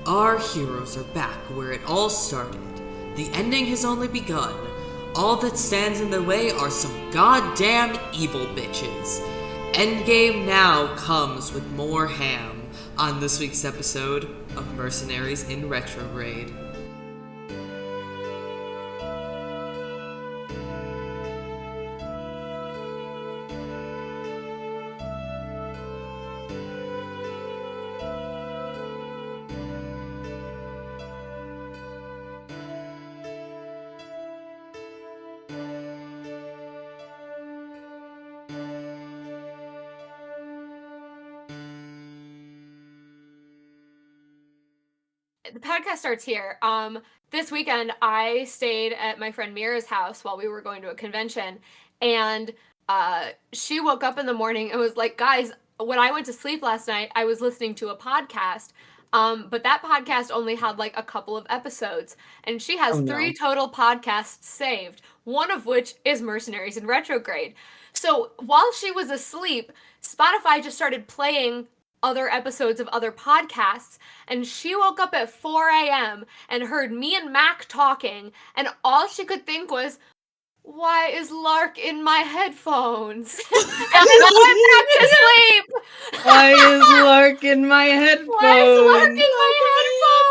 Our heroes are back where it all started. The ending has only begun. All that stands in their way are some goddamn evil bitches. Endgame now comes with more ham on this week's episode of Mercenaries in Retrograde. The podcast starts here. This weekend I stayed at my friend Mira's house while we were going to a convention, and she woke up in the morning and was like, guys, when I went to sleep last night, I was listening to a podcast, but that podcast only had like a couple of episodes, and she has 3 total podcasts saved, one of which is Mercenaries in Retrograde. So while she was asleep, Spotify just started playing other episodes of other podcasts, and she woke up at 4 a.m. and heard me and Mac talking, and all she could think was, why is Lark in my headphones? And then went back to sleep. Why is Lark in my headphones? Why is Lark in my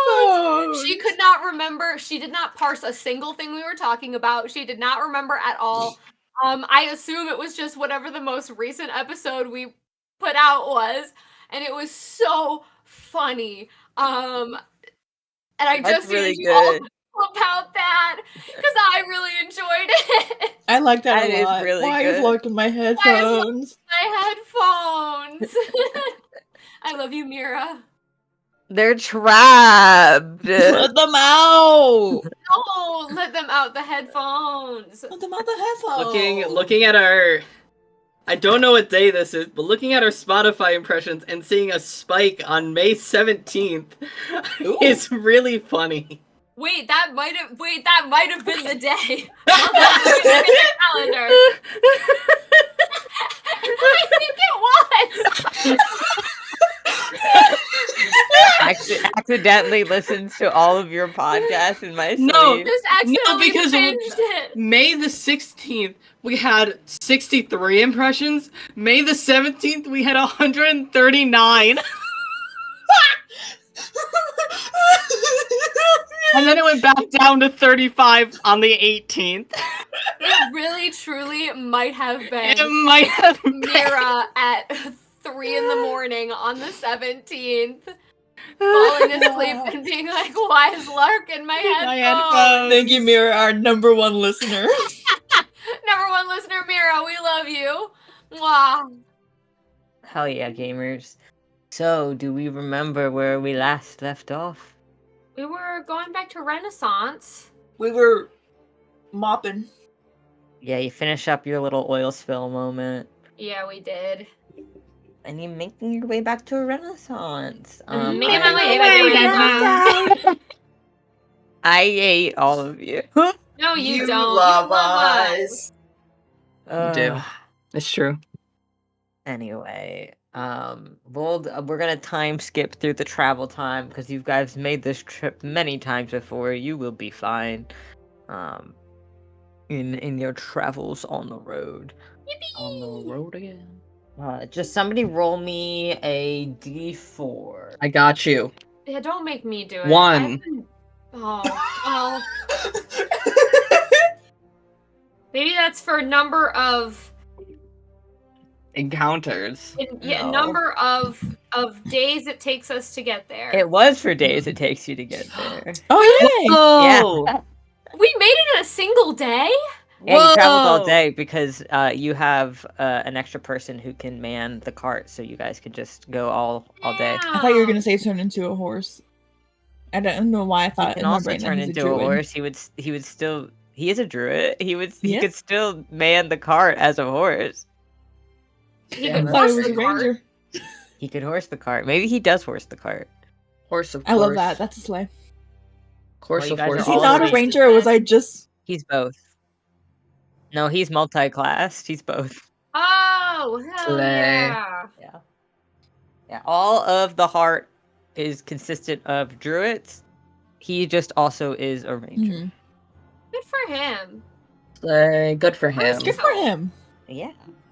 headphones? She could not remember. She did not parse a single thing we were talking about. She did not remember at all. I assume it was just whatever the most recent episode we put out was. And it was so funny. And I just really you all good about that because I really enjoyed it. I like that That a lot. is really Why good. is Lark in my headphones? My headphones. I love you, Mira. They're trapped. Let them out! No, let them out the headphones. Let them out the headphones! Looking at our... I don't know what day this is, but looking at our Spotify impressions and seeing a spike on May 17th is really funny. Wait, that might have been the day. I'll look at the calendar. I think it was. Accidentally listens to all of your podcasts in my sleep. No, Just accidentally because changed it. May the 16th, we had 63 impressions. May the 17th, we had 139. And then it went back down to 35 on the 18th. It really, truly might have been. It might have been. Mira at 3 a.m. on the 17th. Falling asleep and being like, why is Lark in my headphones? Thank you, Mira, our number one listener. Number one listener, Mira, we love you. Mwah. Hell yeah, gamers. So, do we remember where we last left off? We were going back to Renaissance. We were mopping. Yeah, you finish up your little oil spill moment. Yeah, we did. And you're making your way back to a Renaissance. Making my way back to Renaissance. I hate all of you. No, you don't. Love you love us. You do. It's true. Anyway, we're gonna time skip through the travel time because you guys made this trip many times before. You will be fine. In your travels on the road. Yippee! On the road again. Just somebody roll me a d4. I got you. Yeah, don't make me do it. 1. Oh. Maybe that's for number of Encounters. No. number of days it takes us to get there. It was for days it takes you to get there. Oh, Yeah. We made it in a single day? And you traveled all Whoa! day because you have an extra person who can man the cart, so you guys could just go all day. I thought you were going to say turn into a horse. I don't know why I thought He can in my also brain that turn he's into a druid. horse. He would still. He is a druid. He Yeah. could still man the cart as a horse. He Yeah, could I thought he horse was the a cart. ranger. He could horse the cart. Maybe he does horse the cart. Horse of I course. love that. That's a sleigh. Horse Well, you of guys are course. Is he all not a raised ranger, or was I just... He's both. No, he's multi-classed. He's both. Oh, hell Slay. yeah. Yeah. All of the heart is consistent of druids. He just also is a ranger. Mhm. Good for him. Good for him. Good for him. Yeah.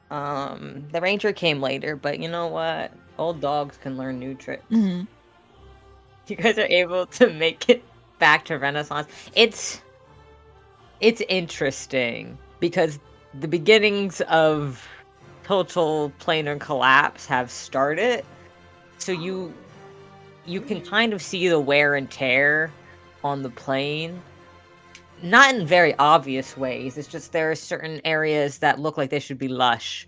The ranger came later, but you know what? Old dogs can learn new tricks. Mhm. You guys are able to make it back to Renaissance. It's interesting because the beginnings of total planar collapse have started. So you can kind of see the wear and tear on the plane. Not in very obvious ways. It's just there are certain areas that look like they should be lush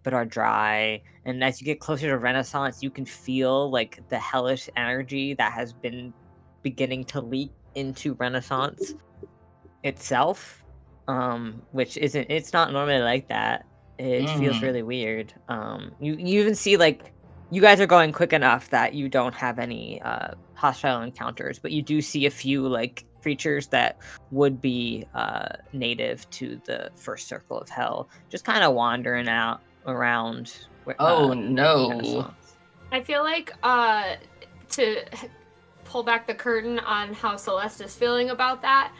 but are dry. And as you get closer to Renaissance, you can feel like the hellish energy that has been beginning to leak into Renaissance itself. Which it's not normally like that. It feels really weird. You even see like you guys are going quick enough that you don't have any hostile encounters, but you do see a few like creatures that would be native to the first circle of hell, just kind of wandering out around. Oh no. Renaissance. I feel like to pull back the curtain on how Celeste is feeling about that.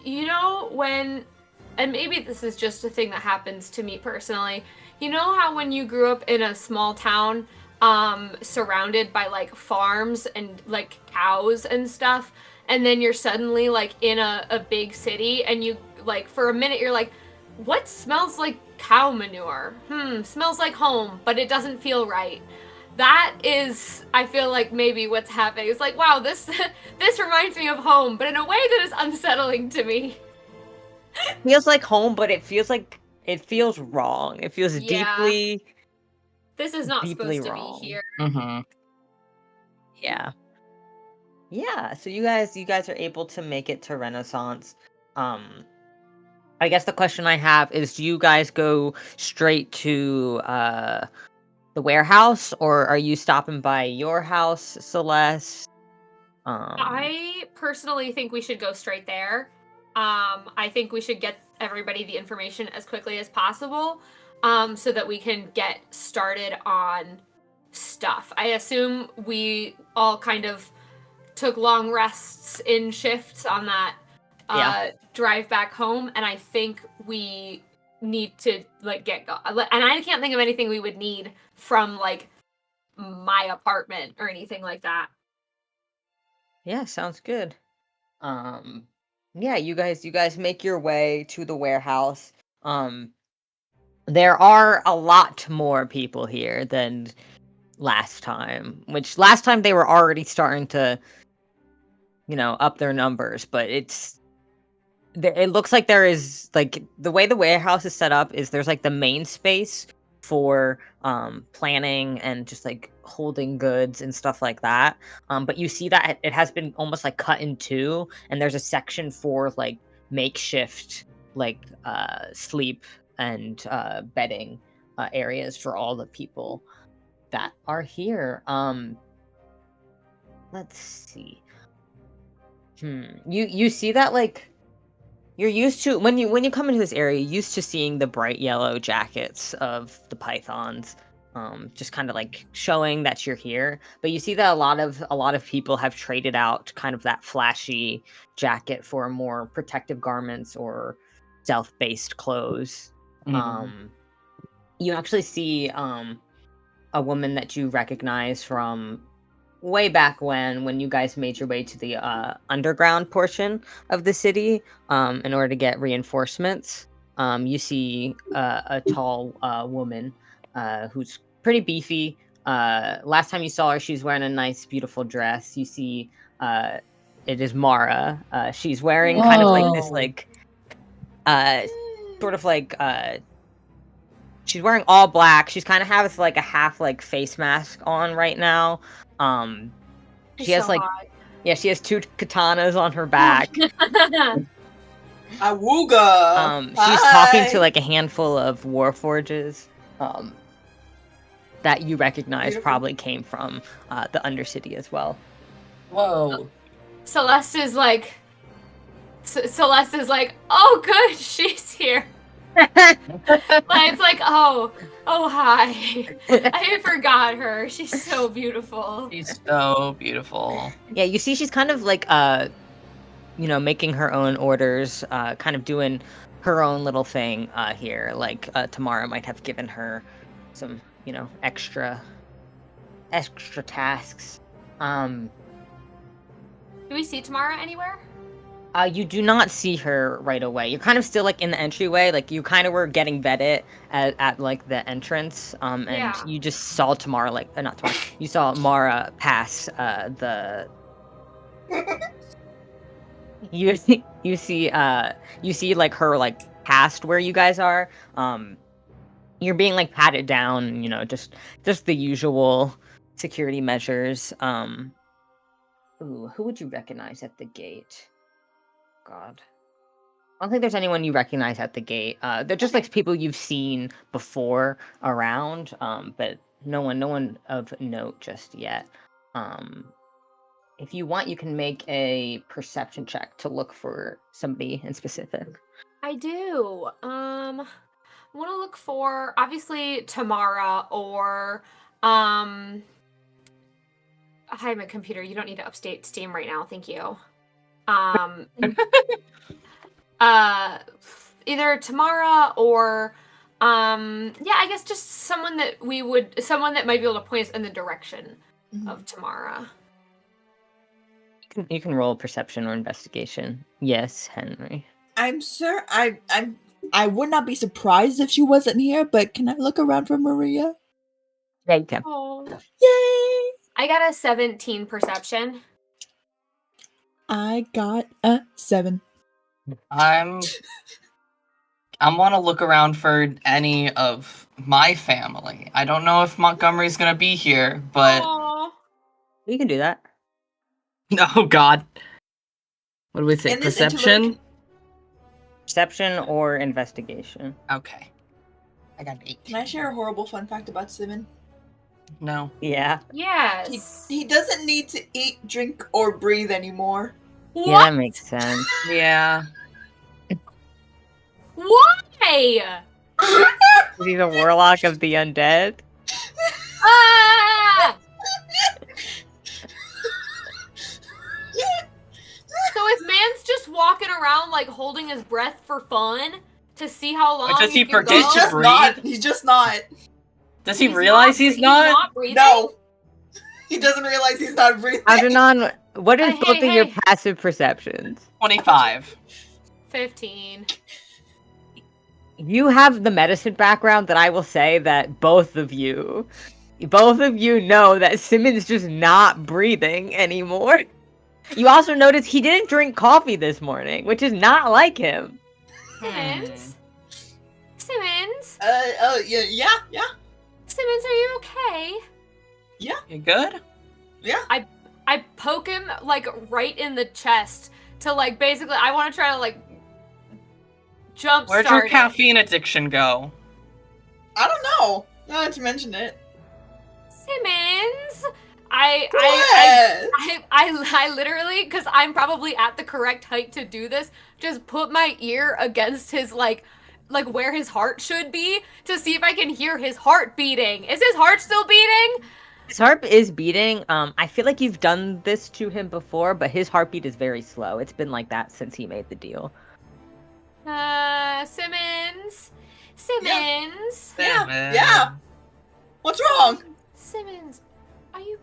You know, when, and maybe this is just a thing that happens to me personally, you know how when you grew up in a small town, surrounded by like farms and like cows and stuff, and then you're suddenly like in a big city and you like for a minute you're like, what smells like cow manure? Smells like home, but it doesn't feel right. That is, I feel like maybe what's happening. It's like, wow, this reminds me of home, but in a way that is unsettling to me. Feels like home, but it feels wrong. It feels Yeah. deeply. This is not deeply supposed wrong. to be here. Mm-hmm. Yeah. So you guys are able to make it to Renaissance. I guess the question I have is, do you guys go straight to the warehouse, or are you stopping by your house, Celeste? I personally think we should go straight there. I think we should get everybody the information as quickly as possible, so that we can get started on stuff. I assume we all kind of took long rests in shifts on that drive back home, and I think we need to like get go- and I can't think of anything we would need from like my apartment or anything like that. Yeah, sounds good. Yeah, you guys make your way to the warehouse. There are a lot more people here than last time, which last time they were already starting to, up their numbers, but it looks like there is like the way the warehouse is set up is there's like the main space for planning and just like holding goods and stuff like that. But you see that it has been almost like cut in two, and there's a section for like makeshift like sleep and bedding areas for all the people that are here. Let's see. You see that like you're used to when you come into this area, you're used to seeing the bright yellow jackets of the pythons, just kind of like showing that you're here. But you see that a lot of people have traded out kind of that flashy jacket for more protective garments or stealth-based clothes. Mm-hmm. You actually see a woman that you recognize from way back when you guys made your way to the underground portion of the city in order to get reinforcements. You see a tall woman who's pretty beefy. Last time you saw her, she's wearing a nice, beautiful dress. You see it is Mara. She's wearing kind of like this, like, sort of like, she's wearing all black. She's kind of has like a half like face mask on right now. She has like, she has two katanas on her back. Awooga! She's talking to like a handful of warforges that you recognize Beautiful. probably came from the Undercity as well. Whoa. Celeste is like, oh good, she's here. It's like, oh, hi. I forgot her. She's so beautiful. She's so beautiful. Yeah, you see she's kind of like making her own orders, kind of doing her own little thing here. Like Tamara might have given her some, extra tasks. Do we see Tamara anywhere? You do not see her right away. You're kind of still like in the entryway, like you kind of were getting vetted at like the entrance. And Yeah. you just saw Tamara, like not Tamara. You saw Mara pass the. You see like her like past where you guys are. You're being like patted down. Just the usual security measures. Ooh, who would you recognize at the gate? God. I don't think there's anyone you recognize at the gate. They're just like people you've seen before around, but no one of note just yet. If you want, you can make a perception check to look for somebody in specific. I do. I want to look for obviously Tamara or Hi, my computer. You don't need to update Steam right now. Thank you. Either Tamara or I guess just someone that might be able to point us in the direction of Tamara. You can roll perception or investigation. Yes, Henry. I'm sure I would not be surprised if she wasn't here, but can I look around for Maria? Yeah, you can. Oh. Yay! I got a 17 perception. I got a 7. I want to look around for any of my family. I don't know if Montgomery's gonna be here, but Aww. You can do that. Oh God. What do we think? In this Perception? Perception or investigation. okay. I got 8. Can I share a horrible fun fact about Simmon? No. Yeah. Yes. He doesn't need to eat, drink, or breathe anymore. What? Yeah, that makes sense. Yeah. Why? Is he the warlock of the undead? Ah! So if man's just walking around like holding his breath for fun to see how long does he can forget go? He's just breathe? not. He's just not. Does he realize he's not? breathing? No. He doesn't realize he's not breathing. Algernon, what is both of your hey. passive perceptions? 25. 15. You have the medicine background that I will say that both of you know that Simmons just not breathing anymore. You also notice he didn't drink coffee this morning, which is not like him. Simmons? Simmons? Yeah. Simmons, are you okay? You good? Yeah. I poke him like right in the chest to like basically I want to try to like jump Where'd start your caffeine addiction go? I don't know. Now that you mention it. Simmons. Yes. I literally, because I'm probably at the correct height to do this, just put my ear against his like where his heart should be to see if I can hear his heart beating. Is his heart still beating? His heart is beating. I feel like you've done this to him before, but his heartbeat is very slow. It's been like that since he made the deal. Simmons. Yeah. What's wrong? Simmons, are you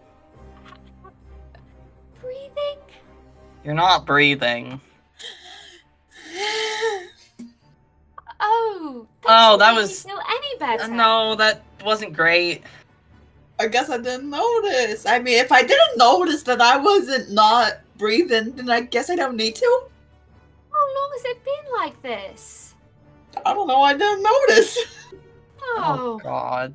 breathing? You're not breathing. Oh, Oh, that doesn't make me was- feel any better. No, that wasn't great. I guess I didn't notice. I mean, if I didn't notice that I wasn't not breathing, then I guess I don't need to. How long has it been like this? I don't know. I didn't notice. Oh, God.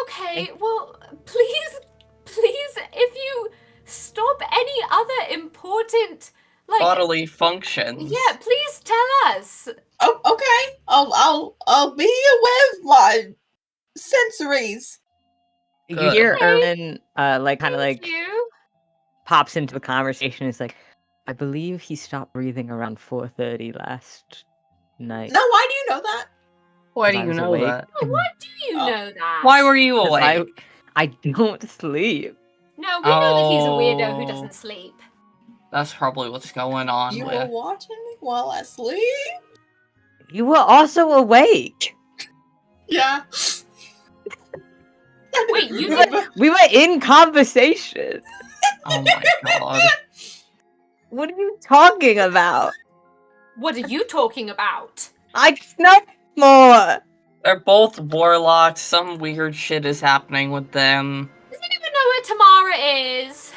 okay. Well, please, if you stop any other important, like, Bodily functions. yeah, please tell us. Oh, okay. I'll be with my sensories. You Good. hear Okay. Erwin, kind of Thank like you. pops into the conversation. It's like, I believe he stopped breathing around 4:30 last night. Now, why do you know that? Why do I you was know awake. that? Oh, why do you Oh. know that? Why were you 'Cause awake? I don't sleep. No, we know that he's a weirdo who Oh. doesn't sleep. That's probably what's going on You were with. watching me while I sleep? You were also awake. Yeah. Wait, you We were, we were in conversation. Oh my god. What are you talking about? What are you talking about? I know more. They're both warlocks. Some weird shit is happening with them. Does anyone know where Tamara is?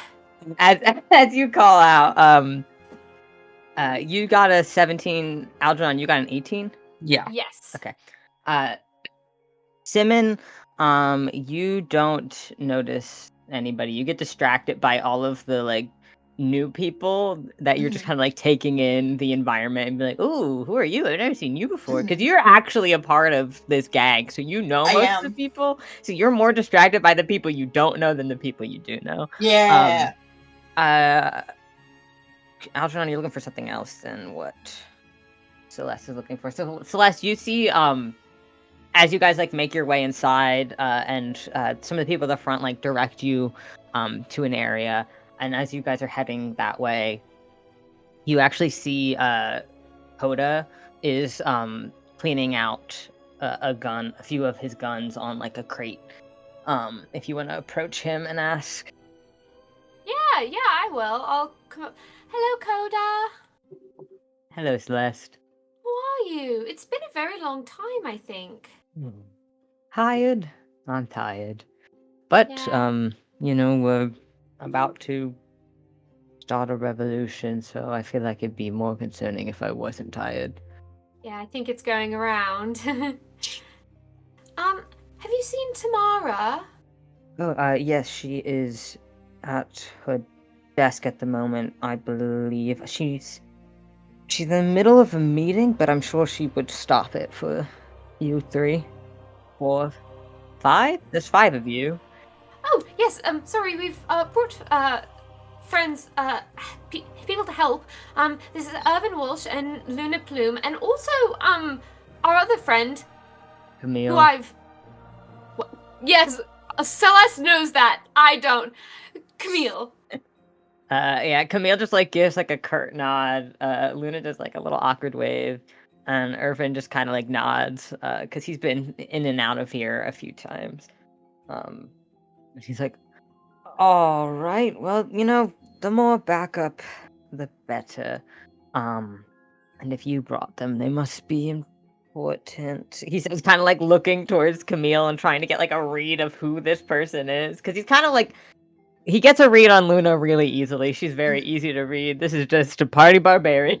As you call out, you got a 17. Algernon, you got an 18. Yeah. Yes. Okay. Simmon, you don't notice anybody. You get distracted by all of the like new people that you're just kind of like taking in the environment and be like, "Ooh, who are you? I've never seen you before." Because you're actually a part of this gang, so you know I most am. of the people. So you're more distracted by the people you don't know than the people you do know. Yeah. Algernon, you're looking for something else than what Celeste is looking for. So Celeste, you see, as you guys like make your way inside, and some of the people at the front like direct you to an area, and as you guys are heading that way, you actually see Coda is cleaning out a few of his guns on like a crate. If you want to approach him and ask. Yeah, I will. I'll come up. Hello, Coda. Hello, Celeste. How are you? It's been a very long time, I think. Tired? I'm tired. But, Yeah. we're about to start a revolution, so I feel like it'd be more concerning if I wasn't tired. Yeah, I think it's going around. Have you seen Tamara? Oh, yes, she is at her desk at the moment, I believe. She's in the middle of a meeting, but I'm sure she would stop it for you 3, 4, 5? There's 5 of you. Oh, yes. Sorry, we've brought friends, people to help. This is Irvin Walsh and Luna Plume, and also our other friend, Camille. who I've. Yes, Celeste knows that. I don't. Camille. Yeah, Camille just like gives like a curt nod. Luna does like a little awkward wave, and Irvin just kind of like nods because he's been in and out of here a few times. And he's like, "All right, well, the more backup, the better. And if you brought them, they must be important." He says, kind of like looking towards Camille and trying to get like a read of who this person is, because he's kind of like. He gets a read on Luna really easily. She's very easy to read. This is just a party barbarian.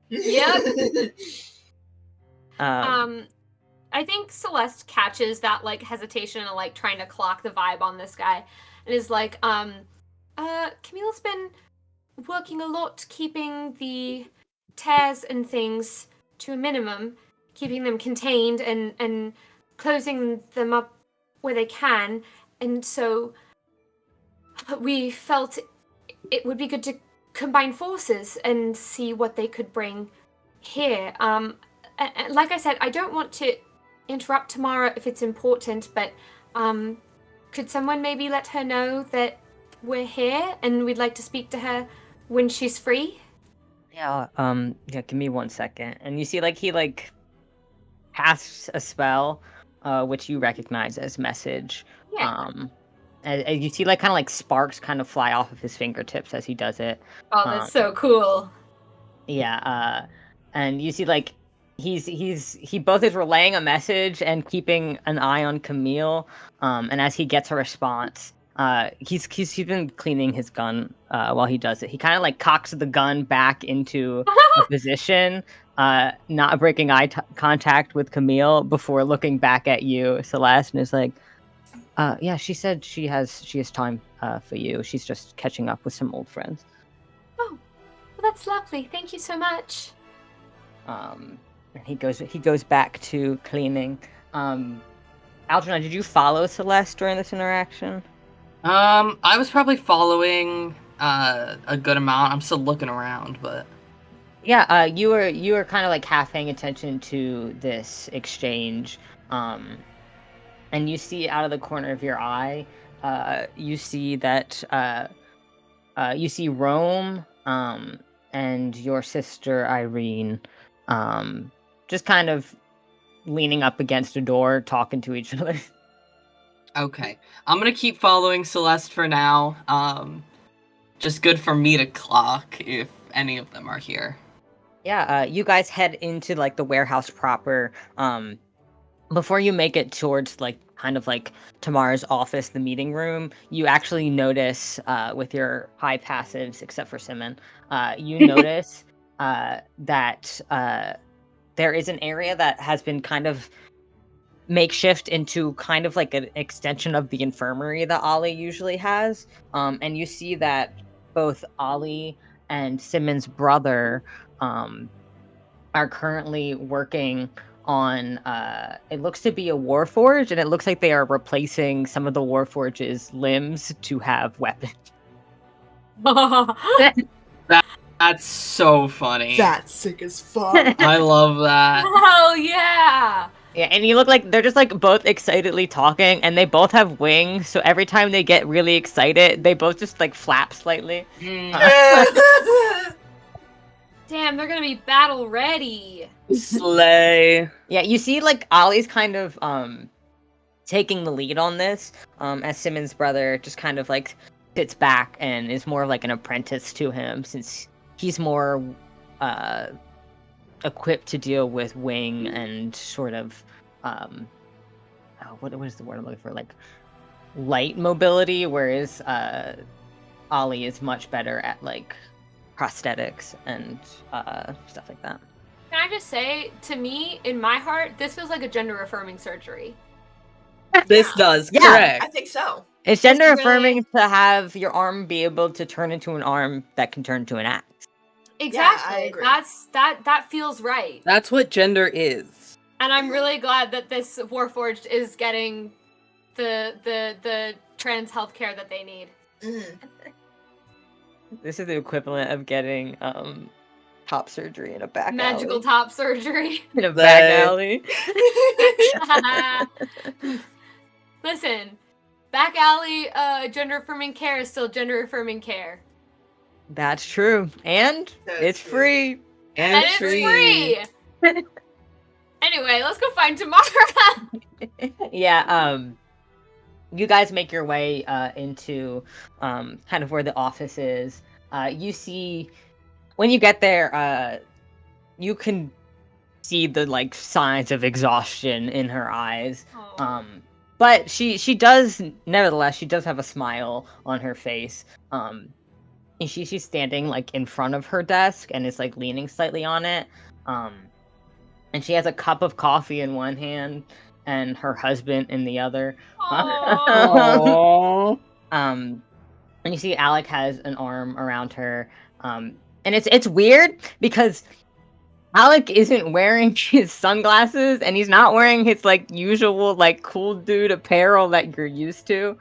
Yep. Um, I think Celeste catches that like hesitation and like trying to clock the vibe on this guy, and is like, Camille's been working a lot, keeping the tears and things to a minimum, keeping them contained and closing them up where they can, and so we felt it would be good to combine forces and see what they could bring here. Like I said, I don't want to interrupt Tamara if it's important, but could someone maybe let her know that we're here and we'd like to speak to her when she's free? yeah, give me 1 second. And you see like he like casts a spell, which you recognize as message. Yeah. And you see like kind of like sparks kind of fly off of his fingertips as he does it. Oh, that's so cool. Yeah, and you see like he both is relaying a message and keeping an eye on Camille. And as he gets a response, he's been cleaning his gun while he does it. He kind of like cocks the gun back into a position, not breaking eye contact with Camille before looking back at you, Celeste, and is like, yeah, she said she has time for you. She's just catching up with some old friends. Oh, well, that's lovely. Thank you so much. And he goes back to cleaning. Algernon, did you follow Celeste during this interaction? I was probably following a good amount. I'm still looking around, but Yeah, you were kind of like half paying attention to this exchange, and you see out of the corner of your eye, you see that you see Rome, and your sister Irene, just kind of leaning up against a door, talking to each other. Okay. I'm gonna keep following Celeste for now. Just good for me to clock if any of them are here. Yeah, you guys head into like the warehouse proper. Before you make it towards like kind of like Tamara's office, the meeting room, you actually notice with your high passives, except for Simmon, you notice that there is an area that has been kind of makeshift into kind of like an extension of the infirmary that Ollie usually has. And you see that both Ollie and Simmon's brother are currently working on it looks to be a warforge, and it looks like they are replacing some of the warforge's limbs to have weapons. That's so funny. That's sick as fuck. I love that. Hell yeah! Yeah, and you look like they're just like both excitedly talking, and they both have wings, so every time they get really excited, they both just like flap slightly. Damn, they're gonna be battle ready. Slay. Yeah, you see like Ollie's kind of taking the lead on this, as Simmons' brother just kind of like sits back and is more of like an apprentice to him, since he's more equipped to deal with wing and sort of what is the word I'm looking for, like light mobility, whereas Ollie is much better at like prosthetics and stuff like that. Can I just say, to me, in my heart, this feels like a gender affirming surgery. This does, Yeah. correct. I think so. It's It's gender really- affirming to have your arm be able to turn into an arm that can turn to an axe. Exactly. agree. That feels right. That's what gender is. And I'm really glad that this Warforged is getting the trans healthcare that they need. Mm. This is the equivalent of getting top surgery in a back Magical alley. top surgery. In a back Slay. alley. Listen, back alley gender affirming care is still gender affirming care. That's true. And That's it's true. free. And it's free. Anyway, let's go find Tamara. Yeah, you guys make your way into kind of where the office is. You see, when you get there, you can see the like signs of exhaustion in her eyes. Aw. But she does, nevertheless, she does have a smile on her face. And she's standing like in front of her desk and is like leaning slightly on it. And she has a cup of coffee in one hand and her husband in the other. Aw. Aww. And you see Alec has an arm around her. And it's weird because Alec isn't wearing his sunglasses and he's not wearing his like usual like cool dude apparel that you're used to.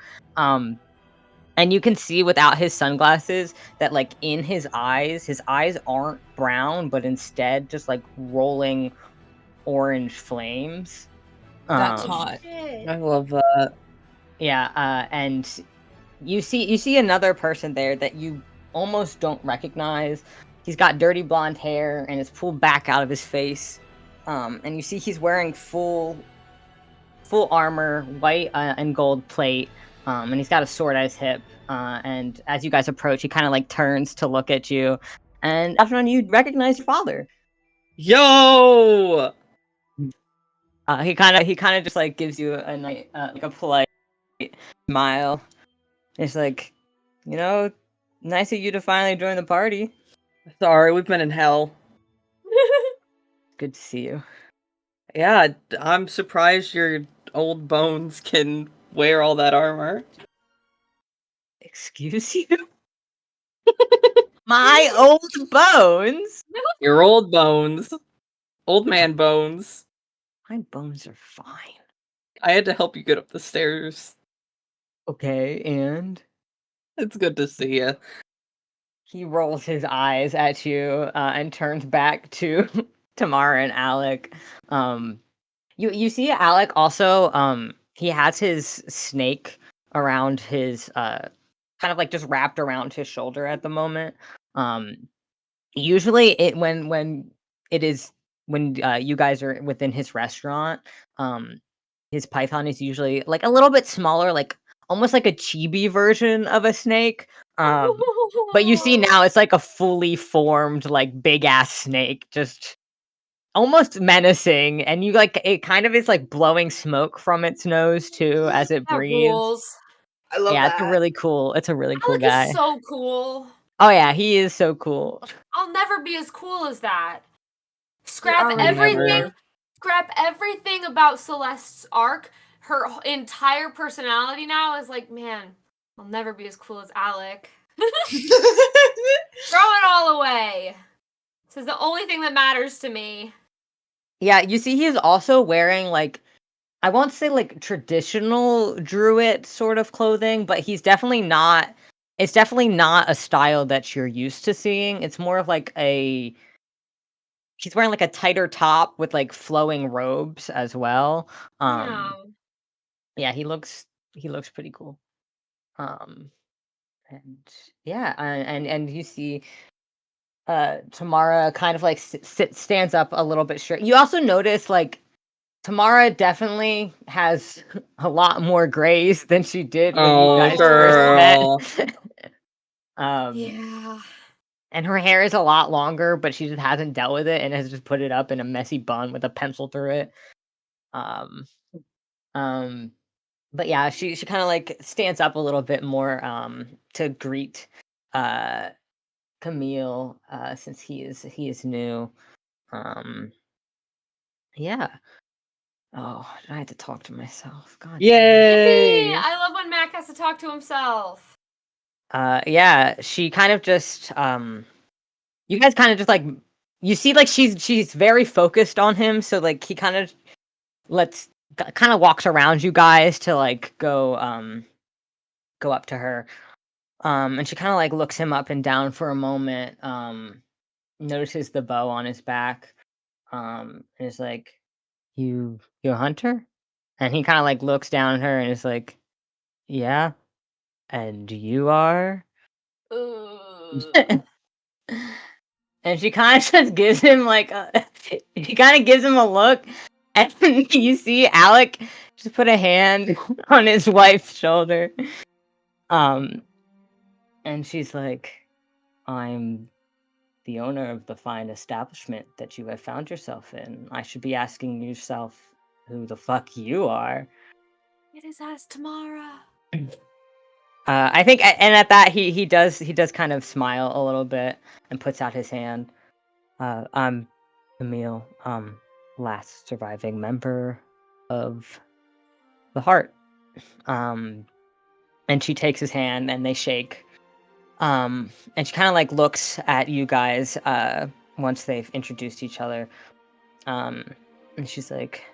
And you can see without his sunglasses that like in his eyes aren't brown, but instead just like rolling orange flames. That's hot. I love that. Yeah, and you see another person there that you almost don't recognize. He's got dirty blonde hair and it's pulled back out of his face. And you see he's wearing full armor, white and gold plate. And he's got a sword at his hip. And as you guys approach, he kind of like turns to look at you. And after all, you recognize your father. Yo! He kind of just like gives you a nice, like a polite smile. It's like, nice of you to finally join the party. Sorry, we've been in hell. Good to see you. Yeah, I'm surprised your old bones can wear all that armor. Excuse you? My old bones? Your old bones. Old man bones. My bones are fine. I had to help you get up the stairs. Okay, and It's good to see you. he rolls his eyes at you and turns back to Tamara and Alec. You see Alec also, he has his snake around his kind of like just wrapped around his shoulder at the moment. Usually when it is when you guys are within his restaurant, his python is usually like a little bit smaller, like almost like a chibi version of a snake. But you see now it's like a fully formed, like big ass snake, just almost menacing, and you like it kind of is like blowing smoke from its nose too as it That breathes. rules. I love Yeah, that. it's a really cool Alec guy. is so cool. Oh yeah, he is so cool. I'll never be as cool as that. are Scrap everything. never. Scrap everything about Celeste's arc. Her entire personality now is like, man, I'll never be as cool as Alec. Throw it all away. This is the only thing that matters to me. Yeah, you see he is also wearing like I won't say like traditional druid sort of clothing, but it's definitely not a style that you're used to seeing. It's more of like he's wearing like a tighter top with like flowing robes as well. Yeah. Yeah, he looks pretty cool. Um and yeah, and you see Tamara kind of like stands up a little bit straight. You also notice like Tamara definitely has a lot more grays than she did when you Oh, guys girl. first met. Yeah. And her hair is a lot longer, but she just hasn't dealt with it and has just put it up in a messy bun with a pencil through it. Um, but yeah, she kind of like stands up a little bit more to greet uh Camille since he is new. Um, yeah. Oh, I had to talk to myself. God. Yay! Yippee! I love when Mac has to talk to himself. Yeah, she kind of just you guys kind of just like you see like she's very focused on him, so like he kind of walks around you guys to like go up to her. And she kind of like looks him up and down for a moment, notices the bow on his back, and is like, You a hunter? And he kind of like looks down at her and is like, Yeah, and you are? Ugh. And she kind of just gives him like she kind of gives him a look, and you see Alec just put a hand on his wife's shoulder, and she's like, "I'm the owner of the fine establishment that you have found yourself in. I should be asking yourself who the fuck you are." It is as Tamara. I think, and at that he does kind of smile a little bit and puts out his hand. I'm Emil, last surviving member of the Heart. And she takes his hand and they shake. And she kind of like looks at you guys once they've introduced each other. And she's like,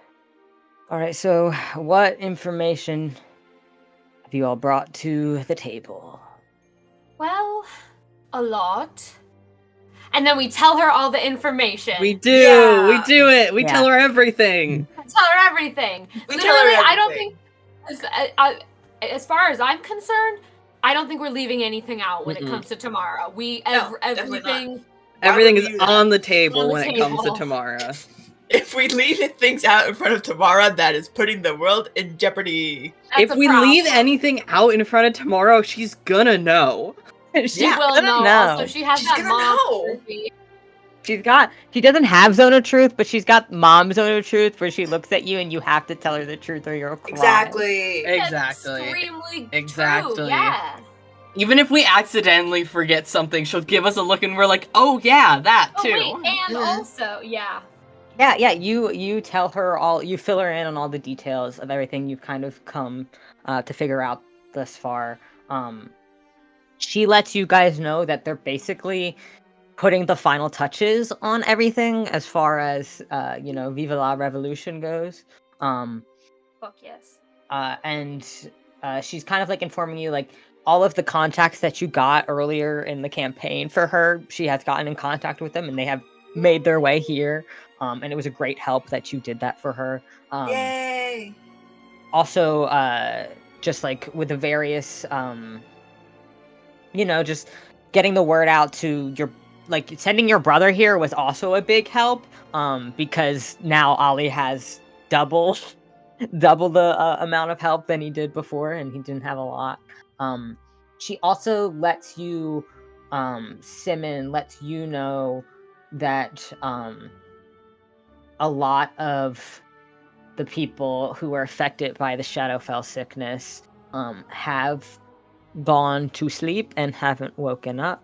"All right, so what information have you all brought to the table?" Well, a lot. And then we tell her all the information. We do Yeah. it. We Yeah. tell her everything. Tell her everything. We Literally, tell her I don't everything. think, as far as I'm concerned, I don't think we're leaving anything out when it Mm-mm. comes to Tamara. No, definitely not. Everything. Why Everything would is we do that? on the table On the when it comes to table. Tamara. If we leave things out in front of Tamara, that is putting the world in jeopardy. That's If a we problem. leave anything out in front of Tamara, she's gonna know. She Yeah. will know. Also, she has She's that gonna mom know. energy. She doesn't have zone of truth, but she's got mom zone of truth where she looks at you and you have to tell her the truth or you'll cry. Exactly. Exactly. Extremely Exactly. true. Yeah. Even if we accidentally forget something, she'll give us a look and we're like, oh yeah, that Oh too. wait, and Mhm. also, yeah. Yeah, you tell her all, you fill her in on all the details of everything you've kind of come to figure out thus far. She lets you guys know that they're basically putting the final touches on everything as far as Viva la Revolution goes. Fuck yes. And she's kind of like informing you like all of the contacts that you got earlier in the campaign for her, she has gotten in contact with them, and they have made their way here. And it was a great help that you did that for her. Yay! Also, just like with the various, just getting the word out to sending your brother here was also a big help. Because now Ollie has double the amount of help than he did before, and he didn't have a lot. She also lets you, Simmon lets you know that a lot of the people who are affected by the Shadowfell sickness have gone to sleep and haven't woken up.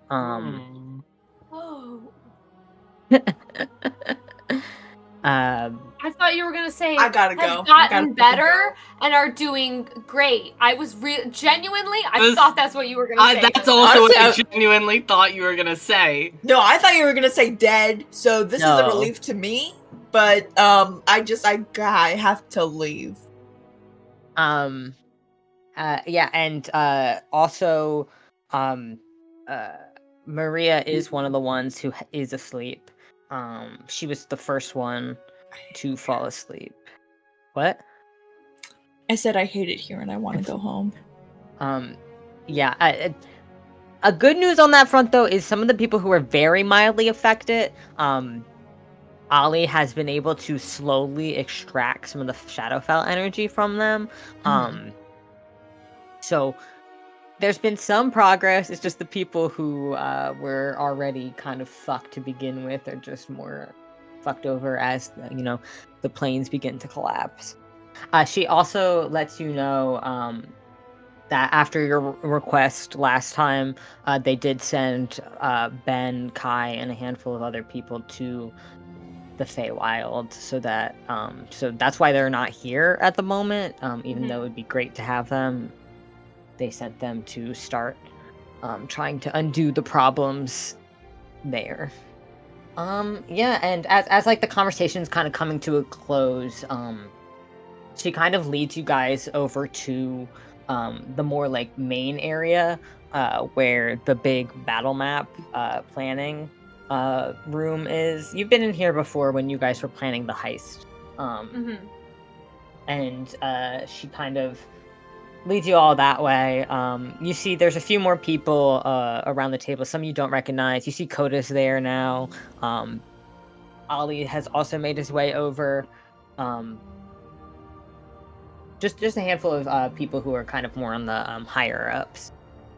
Hmm. Oh. I thought you were gonna say I gotta has go. gotten better and are doing great. I was genuinely. I thought that's what you were gonna say. That's also what I Honestly, genuinely thought you were gonna say. No, I thought you were gonna say dead. So this is a No. relief to me. But I have to leave. Yeah, and also, Maria is one of the ones who is asleep. She was the first one to fall asleep. What? I said I hate it here and I want to go home. Yeah. A good news on that front, though, is some of the people who are very mildly affected, Ollie has been able to slowly extract some of the Shadowfell energy from them. So there's been some progress. It's just the people who were already kind of fucked to begin with are just more fucked over as the planes begin to collapse. She also lets you know that after your request last time, they did send Ben, Kai, and a handful of other people to the Feywild, so that's why they're not here at the moment. Even though it would be great to have them, they sent them to start trying to undo the problems there. Yeah, and as like the conversation's kind of coming to a close, she kind of leads you guys over to the more like main area where the big battle map planning room is. You've been in here before when you guys were planning the heist. And she kind of leads you all that way. You see there's a few more people around the table. Some you don't recognize. You see Koda's there now. Ollie has also made his way over. Just a handful of people who are kind of more on the higher ups.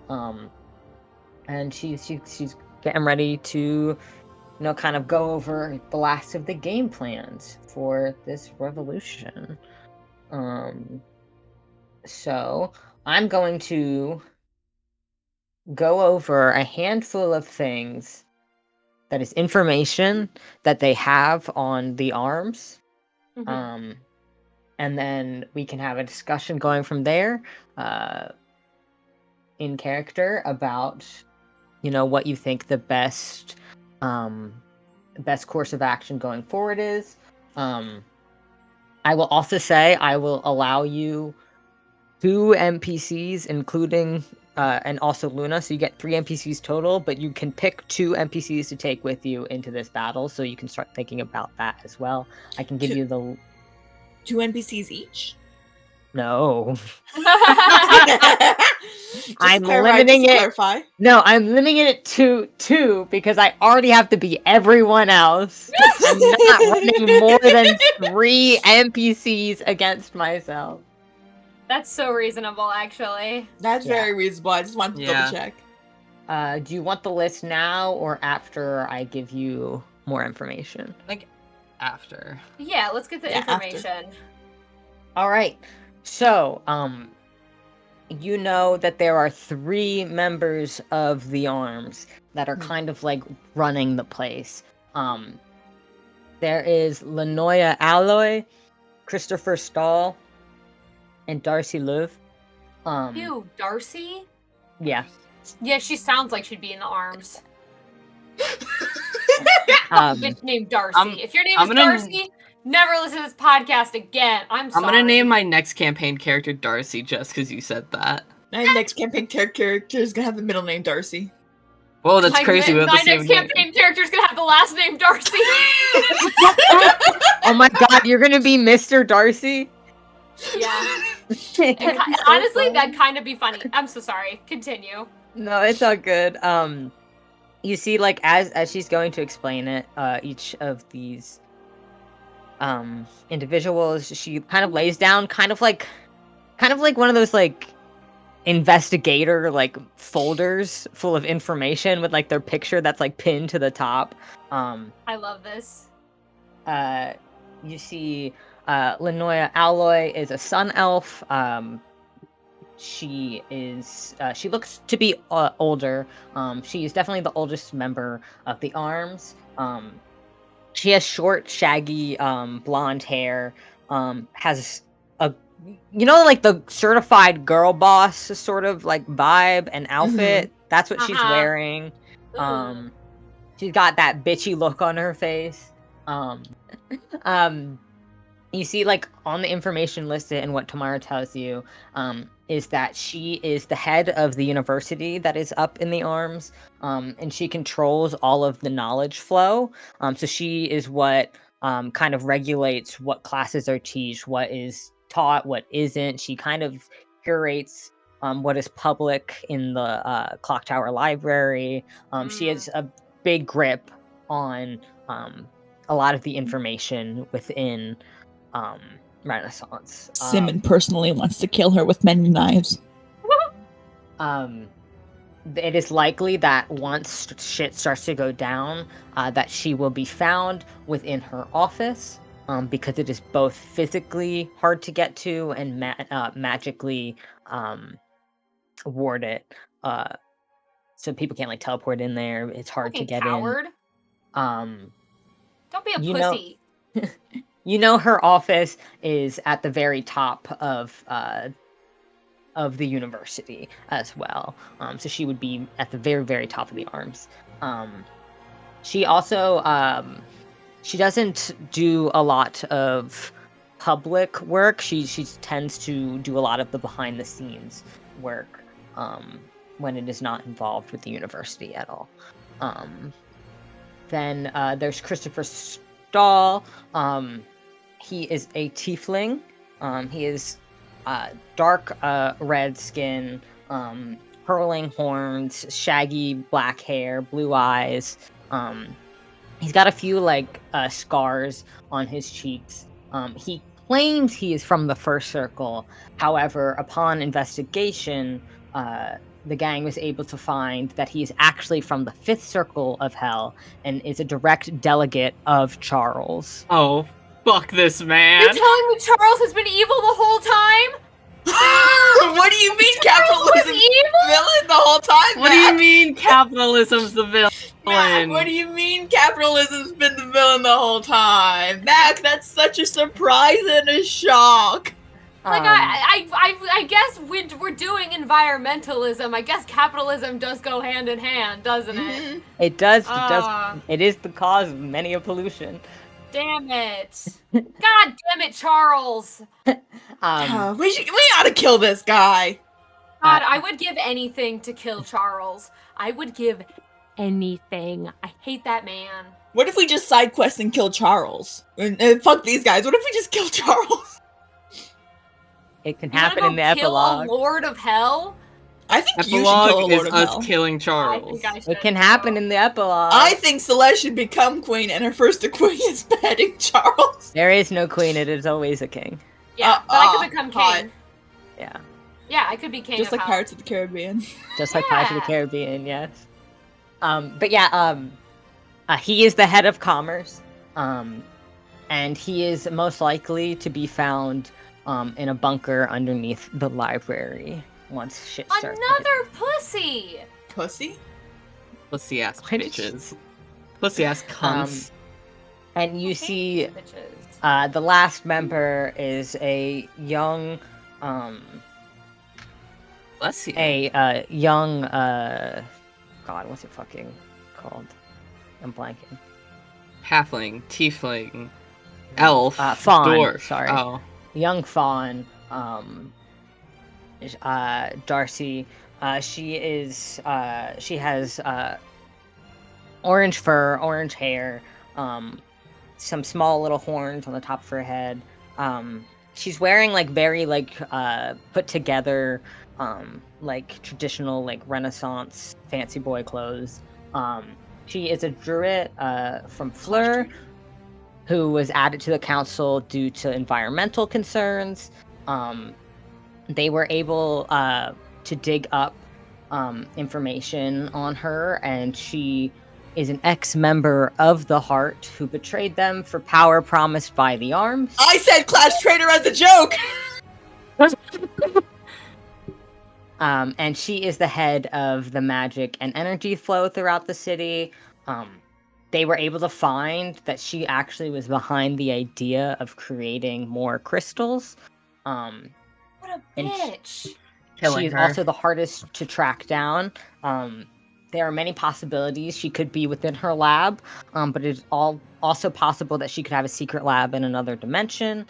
And she's getting ready to kind of go over the last of the game plans for this revolution. So I'm going to go over a handful of things that is information that they have on the arms. And then we can have a discussion going from there in character about what you think the best course of action going forward is. I will also say I will allow you 2 NPCs, including and also Luna, so you get 3 NPCs total, but you can pick 2 NPCs to take with you into this battle, so you can start thinking about that as well. I can give you the 2 NPCs each? No. I'm limiting it. Clarify. No, I'm limiting it to 2 because I already have to be everyone else. I'm not running more than 3 NPCs against myself. That's so reasonable, actually. That's very reasonable. I just wanted to double check. Do you want the list now or after I give you more information? Like, after. Yeah, let's get the information. After. All right. So, you know that there are 3 members of the arms that are kind of like running the place. There is Lenoya Alloy, Christopher Stahl, and Darcy Löw. Ew, Darcy? Yeah. Yeah, she sounds like she'd be in the arms. Bitch named Darcy. If your name is Darcy, never listen to this podcast again. I'm sorry. I'm gonna name my next campaign character Darcy just because you said that. My next campaign character is gonna have the middle name Darcy. Whoa, that's crazy. We have the My same next name. campaign character's gonna have the last name Darcy. Oh my god, you're gonna be Mr. Darcy? Yeah. That'd be so Honestly, fun. that'd kind of be funny. I'm so sorry. Continue. No, it's all good. You see, like, as she's going to explain it, each of these individuals, she kind of lays down kind of like one of those like investigator like folders full of information with like their picture that's like pinned to the top. I love this. You see Lenoya Alloy is a sun elf. She looks to be older. She is definitely the oldest member of the arms. She has short, shaggy, blonde hair. Has a, like the certified girl boss sort of like vibe and outfit. That's what she's wearing. Ooh. She's got that bitchy look on her face. You see, like, on the information listed and what Tamara tells you, is that she is the head of the university that is up in the arms, and she controls all of the knowledge flow. So she is what kind of regulates what classes are taught, what is taught, what isn't. She kind of curates what is public in the Clock Tower Library. She has a big grip on a lot of the information within Renaissance. Simmon personally wants to kill her with many knives. It is likely that once shit starts to go down, that she will be found within her office, because it is both physically hard to get to and magically warded. So people can't like teleport in there. It's hard to get coward. in. Don't be a you pussy. Her office is at the very top of the university as well. So she would be at the very, very top of the arms. She also she doesn't do a lot of public work. She tends to do a lot of the behind the scenes work when it is not involved with the university at all. Then there's Christopher Stahl. He is a tiefling. He is dark red skin, curling horns, shaggy black hair, blue eyes. He's got a few like scars on his cheeks. He claims he is from the First Circle. However, upon investigation, the gang was able to find that he is actually from the Fifth Circle of Hell and is a direct delegate of Charles. Oh, fuck this man. You're telling me Charles has been evil the whole time? What do you mean capitalism was evil? villain the whole time? What do you mean capitalism's the villain? Mac, what do you mean capitalism's been the villain the whole time? Mac, that's such a surprise and a shock. Like I guess we're doing environmentalism. I guess capitalism does go hand in hand, doesn't it? It does. It is the cause of many a pollution. Damn it! God damn it, Charles! We ought to kill this guy. God, I would give anything to kill Charles. I would give anything. I hate that man. What if we just side quest and kill Charles? And fuck these guys. What if we just kill Charles? It can happen in the kill epilogue. A Lord of Hell? I think you should kill a Epilogue Lord is of us Hell. killing Charles. It can happen in the epilogue. I think Celeste should become queen, and her first queen is beheading Charles. There is no queen. It is always a king. Yeah, but I could become hot. king. Yeah. Yeah, I could be king. Just of like Hell. Pirates of the Caribbean. Just like Pirates of the Caribbean, yes. But yeah, he is the head of commerce, and he is most likely to be found in a bunker underneath the library once shit starts. Another pussy. Pussy? Pussy ass Why did bitches. Pussy ass cunts. And you I hate see, these bitches. the last member is a young, Bless you. young, God, what's it fucking called? I'm blanking. Halfling, tiefling, elf, Fawn, dwarf. sorry. Oh. Young fawn, Darcy. She has orange fur, orange hair, some small little horns on the top of her head. She's wearing like very like put together like traditional like Renaissance fancy boy clothes. She is a druid from Fleur who was added to the council due to environmental concerns. They were able to dig up information on her, and she is an ex-member of the Heart who betrayed them for power promised by the Arms. I said class traitor as a joke! And she is the head of the magic and energy flow throughout the city. They were able to find that she actually was behind the idea of creating more crystals. What a bitch! She is also the hardest to track down. There are many possibilities. She could be within her lab, but it's also possible that she could have a secret lab in another dimension.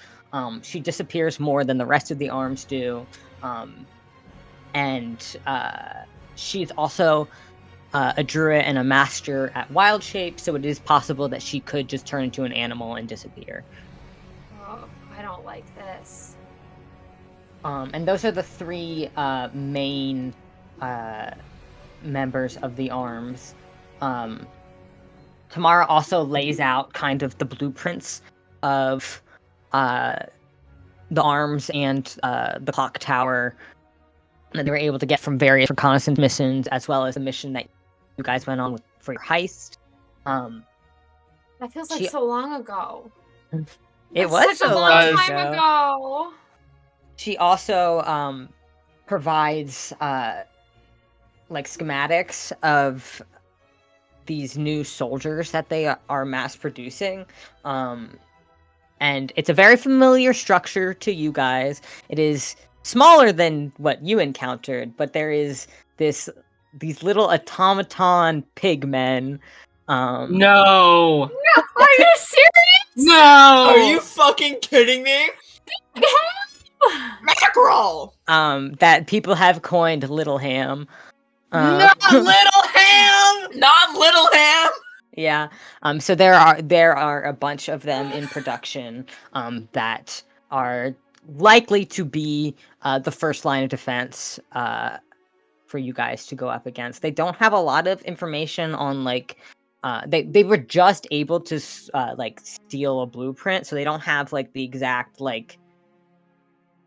She disappears more than the rest of the Arms do. And she's also a druid and a master at wild shape, so it is possible that she could just turn into an animal and disappear. Oh, I don't like this. And those are the three main members of the Arms. Tamara also lays out kind of the blueprints of the Arms and the clock tower that they were able to get from various reconnaissance missions, as well as a mission that you guys went on for your heist. That feels like so long ago. It was such a long time ago. She also provides like schematics of these new soldiers that they are mass producing. And it's a very familiar structure to you guys. It is smaller than what you encountered, but there is these little automaton pigmen. No! Are you serious? No! Are you fucking kidding me? Mackerel! That people have coined Little Ham. Not Little Ham! Not Little Ham! Yeah. So there are a bunch of them in production that are likely to be the first line of defense for you guys to go up against. They don't have a lot of information on like they were just able to like steal a blueprint, so they don't have like the exact like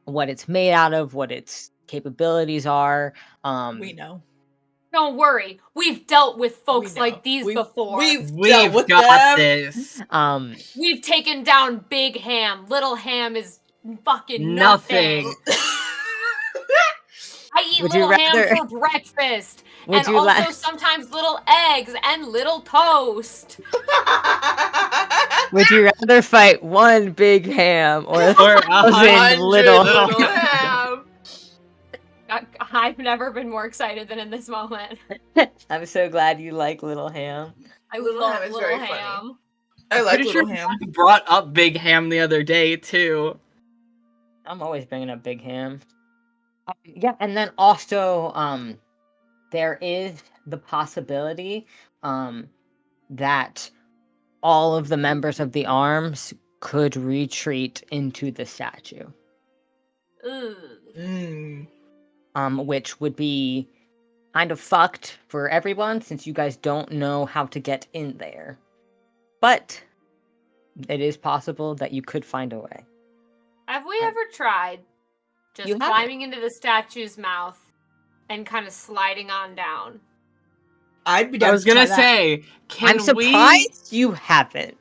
what it's made out of, what its capabilities are. We know. Don't worry, we've dealt with folks like these before. We've got them. this. We've taken down Big Ham. Little Ham is fucking nothing. I eat little ham for breakfast. And also sometimes little eggs and little toast. Would you rather fight one big ham or 1,000 little ham? I've never been more excited than in this moment. I'm so glad you like Little Ham. I love Little Ham. I like Little Ham. I brought up Big Ham the other day, too. I'm always bringing up Big Ham. Yeah, and then also, there is the possibility that all of the members of the Arms could retreat into the statue. Which would be kind of fucked for everyone, since you guys don't know how to get in there. But it is possible that you could find a way. Have we ever tried just climbing into the statue's mouth and kind of sliding on down? I'd be down. I was gonna say, I'm surprised you haven't.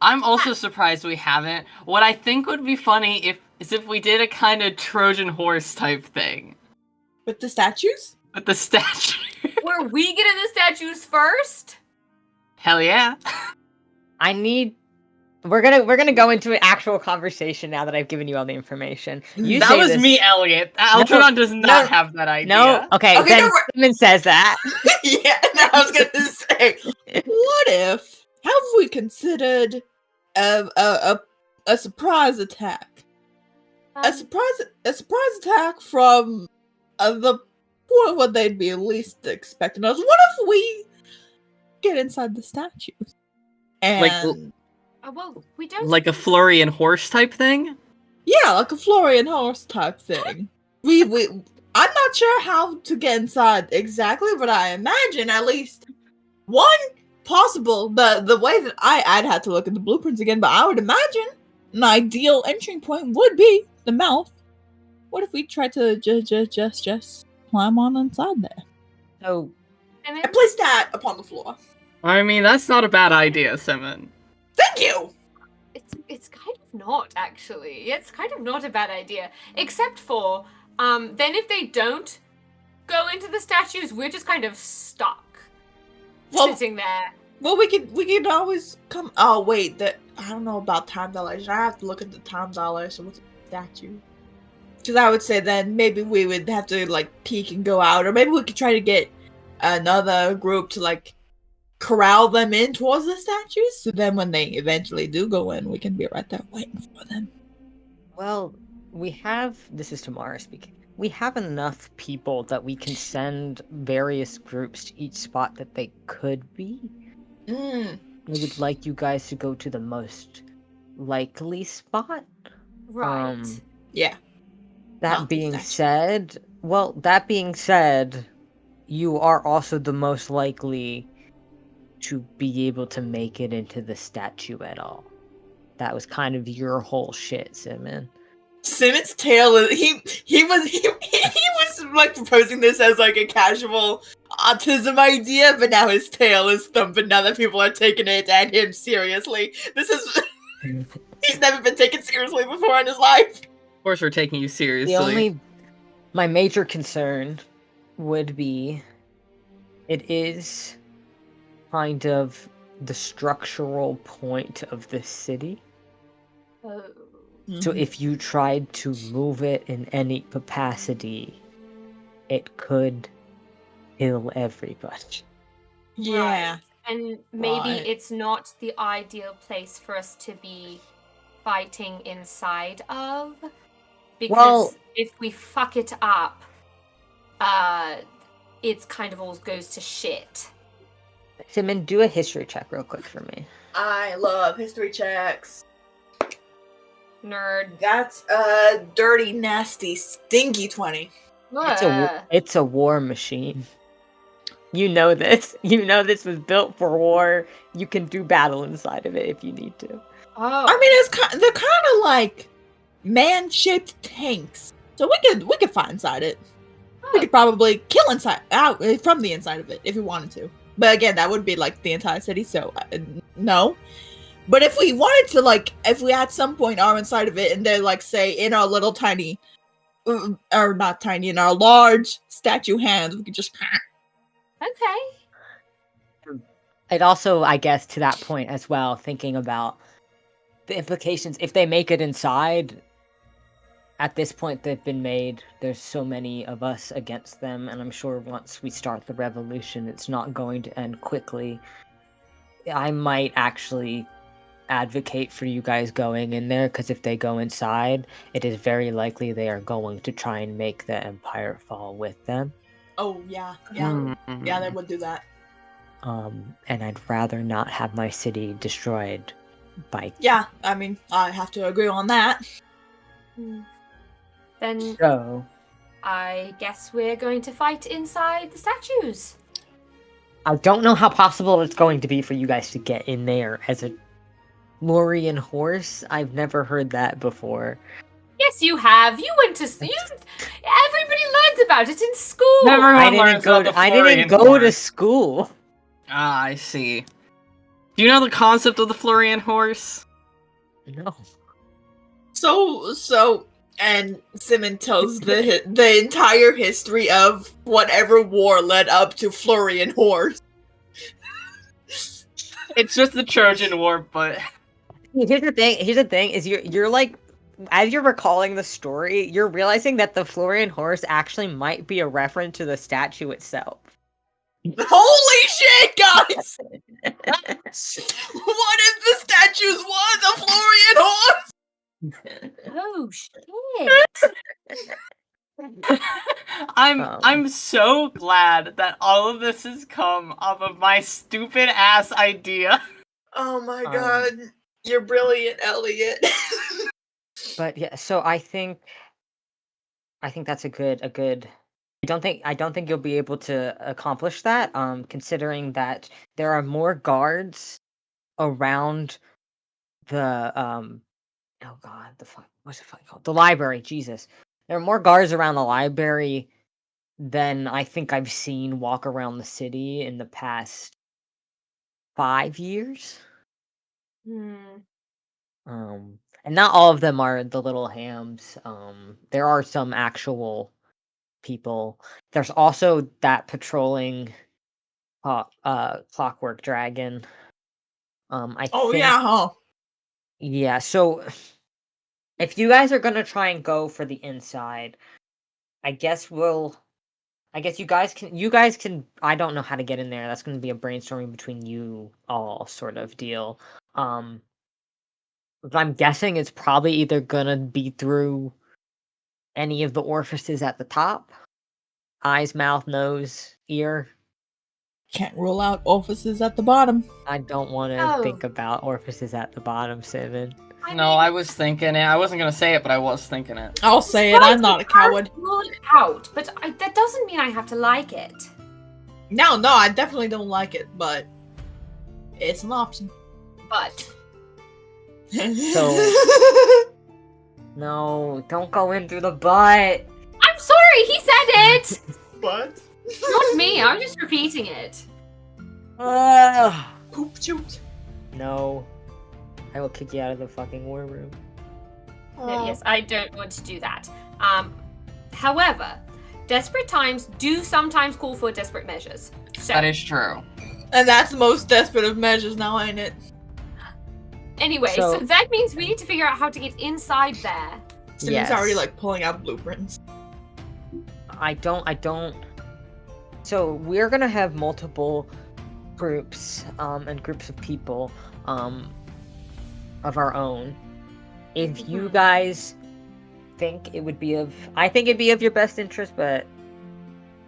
I'm also surprised we haven't. What I think would be funny is if we did a kind of Trojan horse type thing. With the statues? With the statue. Where we get in the statues first? Hell yeah. We're gonna go into an actual conversation now that I've given you all the information. That was me, Elliot. Algernon does not have that idea. No, okay then Simmon says that. Yeah, I was gonna say, what if? Have we considered a surprise attack? a surprise attack from the point what they'd be least expecting us. What if we get inside the statues and well, we don't. Like a Florian horse type thing? yeah, like a Florian horse type thing. I'm not sure how to get inside exactly, but I imagine at least one possible. The way that I'd have to look at the blueprints again, but I would imagine an ideal entering point would be the mouth. What if we try to just climb on inside there? So And I then, placed that upon the floor. I mean, that's not a bad idea, Simmon. Thank you. it's kind of not actually. It's kind of not a bad idea, except for then if they don't go into the statues, we're just kind of stuck sitting there. Well, we could always come. Oh wait, I don't know about time dollars. I have to look at the time dollars. So what's the statue? Because I would say then maybe we would have to like peek and go out, or maybe we could try to get another group to like corral them in towards the statues. So then when they eventually do go in, we can be right there waiting for them. well, this is Tamara speaking. We have enough people that we can send various groups to each spot that they could be. I would like you guys to go to the most likely spot. Right. Yeah. That Not the being statue. said, you are also the most likely to be able to make it into the statue at all. That was kind of your whole shit, Simmon. Simmon's tail is he was like proposing this as like a casual autism idea, but now his tail is thumping now that people are taking it and him seriously. This is he's never been taken seriously before in his life. Of course, we're taking you seriously. My major concern would be it is kind of the structural point of the city. Oh. So if you tried to move it in any capacity, it could kill everybody. Yeah. Right. And maybe Right. it's not the ideal place for us to be fighting inside of. Because Well- if we fuck it up, it's kind of all goes to shit. Simmon, do a history check real quick for me. I love history checks. Nerd. That's a dirty, nasty, stinky 20. It's a war machine. You know this. You know this was built for war. You can do battle inside of it if you need to. Oh. I mean, they're kind of like man-shaped tanks, so we could fight inside it. We could probably kill out from the inside of it if we wanted to. But again, that would be like the entire city, so no. But if we wanted to, like, if we at some point are inside of it and they're like, say, in our little tiny, or not tiny, in our large statue hands, we could just. Okay. It also, I guess, to that point as well, thinking about the implications. If they make it inside, at this point they've been made, there's so many of us against them, and I'm sure once we start the revolution, it's not going to end quickly. I might actually advocate for you guys going in there, because if they go inside, it is very likely they are going to try and make the Empire fall with them. Oh, yeah. Yeah, they would do that. And I'd rather not have my city destroyed by... Yeah, I mean, I have to agree on that. Then So, I guess we're going to fight inside the statues. I don't know how possible it's going to be for you guys to get in there as a Lorian horse. I've never heard that before. Yes, you have. You went to. Everybody learns about it in school. I didn't go to school. Ah, I see. Do you know the concept of the Florian horse? No. So, and Simmon tells the entire history of whatever war led up to Florian horse. It's just the Trojan War, but Here's the thing is you're like, as you're recalling the story, you're realizing that the Florian horse actually might be a reference to the statue itself. Holy shit, guys! What if the statues was a Florian horse? Oh shit! I'm so glad that all of this has come off of my stupid ass idea. Oh my God. You're brilliant, Elliot. But yeah, so I think that's a good. I don't think you'll be able to accomplish that. Considering that there are more guards around the oh god, what's it fucking called? The library. Jesus, there are more guards around the library than I think I've seen walk around the city in the past 5 years. Hmm. And not all of them are the little hams. There are some actual people. There's also that patrolling clockwork dragon. I Oh think yeah, huh? yeah, so if you guys are gonna try and go for the inside, I guess you guys can I don't know how to get in there. That's gonna be a brainstorming between you all sort of deal. But I'm guessing it's probably either gonna be through any of the orifices at the top. Eyes, mouth, nose, ear. Can't rule out offices at the bottom. I don't want to Oh. think about orifices at the bottom, Simmon. No, I was thinking it. I wasn't gonna say it, but I was thinking it. I'll say it. I'm not a coward. Rule it out, but that doesn't mean I have to like it. No, I definitely don't like it, but it's an option. But No, don't go in through the butt. I'm sorry, he said it. What? Not me. I'm just repeating it. Poop shoot. No. I will kick you out of the fucking war room. No, yes, I don't want to do that. However, desperate times do sometimes call for desperate measures. So, That is true. And that's the most desperate of measures now, ain't it? anyway, So- so that means we need to figure out how to get inside there. Simmons already like pulling out blueprints. I don't. So we're gonna have multiple groups, and groups of people, of our own. If you guys think it would be I think it'd be of your best interest, but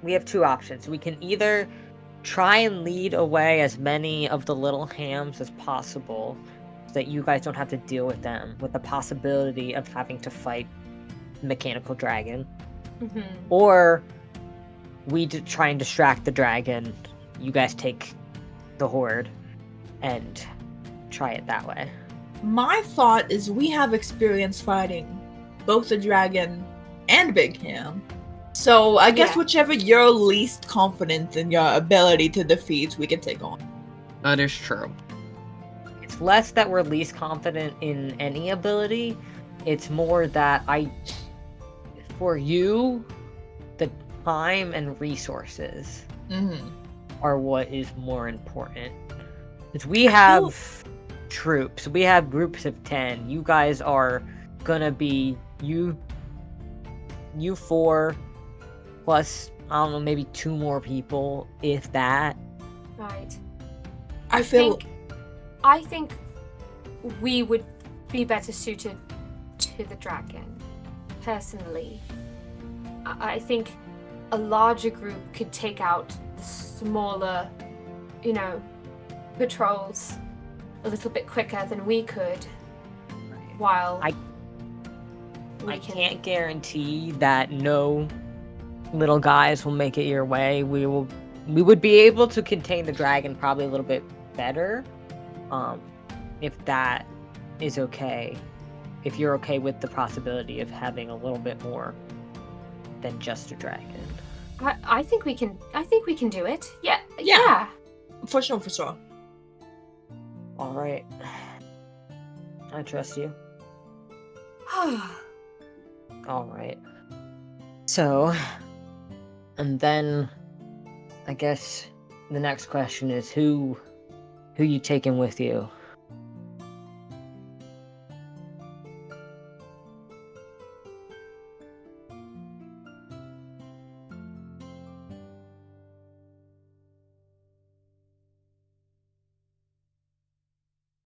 we have two options. We can either try and lead away as many of the little hams as possible, so that you guys don't have to deal with them, with the possibility of having to fight the mechanical dragon. Mm-hmm. Or we try and distract the dragon. You guys take the horde and try it that way. My thought is we have experience fighting both the dragon and Big Ham. So I guess Yeah. whichever you're least confident in your ability to defeat, we can take on. That is true. It's less that we're least confident in any ability. It's more that for you, the time and resources Mm-hmm. are what is more important. Because we have troops, we have groups of 10. You guys are gonna be you 4 plus, I don't know, maybe 2 more people, if that. Right. I feel I think we would be better suited to the dragon, personally. I think a larger group could take out the smaller, patrols a little bit quicker than we could, while I can't guarantee that no little guys will make it your way. We would be able to contain the dragon probably a little bit better, if that is okay. If you're okay with the possibility of having a little bit more than just a dragon. I think we can do it. Yeah. Yeah. For sure. All right. I trust you. All right. So, and then I guess the next question is who you taking with you?